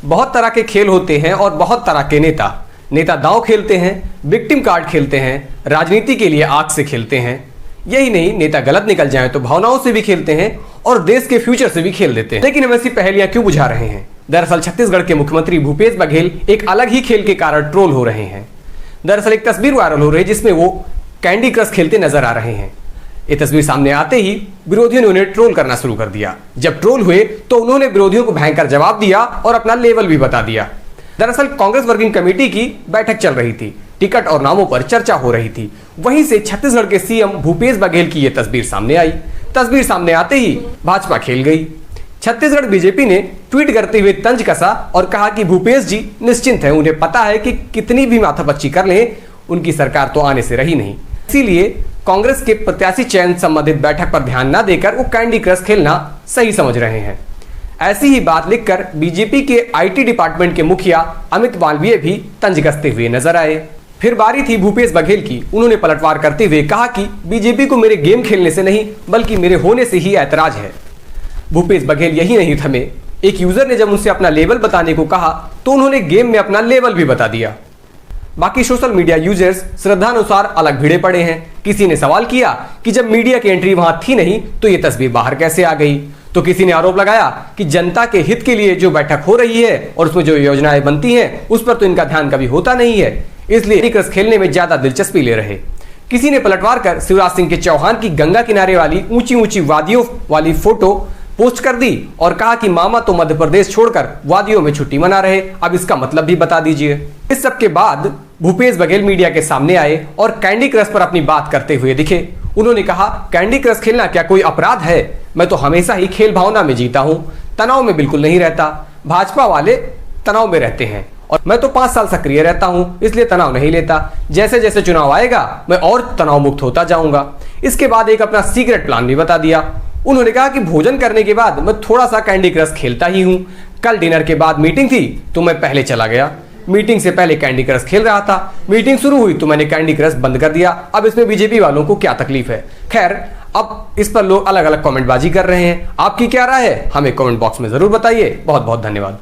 बहुत तरह के खेल होते हैं और बहुत तरह के नेता दांव खेलते हैं, विक्टिम कार्ड खेलते हैं, राजनीति के लिए आग से खेलते हैं। यही नहीं, नेता गलत निकल जाए तो भावनाओं से भी खेलते हैं और देश के फ्यूचर से भी खेल देते हैं। लेकिन हम ऐसी पहेलियां क्यों बुझा रहे हैं? दरअसल छत्तीसगढ़ के मुख्यमंत्री भूपेश बघेल एक अलग ही खेल के कारण ट्रोल हो रहे हैं। दरअसल एक तस्वीर वायरल हो रही है जिसमें वो कैंडी क्रश खेलते नजर आ रहे हैं। ये तस्वीर सामने आते ही विरोधियों ने उन्हें ट्रोल करना शुरू कर दिया। जब ट्रोल हुए तो उन्होंने विरोधियों को भयंकर जवाब दिया और अपना लेवल भी बता दिया। दरअसल कांग्रेस वर्किंग कमेटी की बैठक चल रही थी, टिकट और नामों पर चर्चा हो रही थी। वहीं से छत्तीसगढ़ के सीएम भूपेश बघेल की यह तस्वीर सामने आई। तस्वीर सामने आते ही भाजपा खेल गई। छत्तीसगढ़ बीजेपी ने ट्वीट करते हुए तंज कसा और कहा कि भूपेश जी निश्चिंत हैं, उन्हें पता है कि कितनी भी माथापच्ची कर लें उनकी सरकार तो आने से रही नहीं। इसीलिए कांग्रेस के प्रत्याशी चयन संबंधित बैठक पर ध्यान न देकर वो कैंडी क्रश खेलना सही समझ रहे हैं। ऐसी ही बात लिखकर बीजेपी के आईटी डिपार्टमेंट के मुखिया अमित मालवीय भी तंज कसते हुए नजर आए। फिर बारी थी भूपेश बघेल की। उन्होंने पलटवार करते हुए कहा कि बीजेपी को मेरे गेम खेलने से नहीं बल्कि मेरे होने से ही ऐतराज है। भूपेश बघेल यही नहीं थमे। एक यूजर ने जब उनसे अपना लेवल बताने को कहा तो उन्होंने गेम में अपना लेवल भी बता दिया। बाकी सोशल मीडिया यूजर्स श्रद्धानुसार अलग भिड़े पड़े हैं। किसी ने सवाल किया कि जब मीडिया की एंट्री वहां थी नहीं तो ये तस्वीर बाहर कैसे आ गई, तो किसी ने आरोप लगाया कि जनता के हित के लिए जो बैठक हो रही है और उसमें जो योजनाएं बनती हैं उस पर तो इनका ध्यान कभी होता नहीं है, इसलिए क्रश खेलने में ज्यादा दिलचस्पी ले रहे। किसी ने पलटवार कर शिवराज सिंह के चौहान की गंगा किनारे वाली ऊंची ऊंची वादियों वाली फोटो पोस्ट कर दी और कहा कि मामा तो मध्य प्रदेश छोड़कर वादियों में छुट्टी मना रहे, अब इसका मतलब भी बता दीजिए। इस सब के बाद भूपेश बघेल मीडिया के सामने आए और कैंडी क्रश पर अपनी बात करते हुए दिखे। उन्होंने कहा, कैंडी क्रश खेलना क्या कोई अपराध है? मैं तो हमेशा ही खेल भावना में जीता हूं, तनाव में बिल्कुल नहीं रहता। भाजपा वाले तनाव में रहते हैं और मैं तो 5 साल सक्रिय रहता हूं, इसलिए तनाव नहीं लेता। जैसे जैसे चुनाव आएगा मैं और तनाव मुक्त होता जाऊंगा। इसके बाद एक अपना सीक्रेट प्लान भी बता दिया। उन्होंने कहा कि भोजन करने के बाद मैं थोड़ा सा कैंडी क्रश खेलता ही हूं। कल डिनर के बाद मीटिंग थी तो मैं पहले चला गया। मीटिंग से पहले कैंडी क्रश खेल रहा था। मीटिंग शुरू हुई तो मैंने कैंडी क्रश बंद कर दिया। अब इसमें बीजेपी वालों को क्या तकलीफ है? खैर, अब इस पर लोग अलग अलग कमेंटबाजी कर रहे हैं। आपकी क्या राय है? हमें कमेंट बॉक्स में जरूर बताइए। बहुत बहुत धन्यवाद।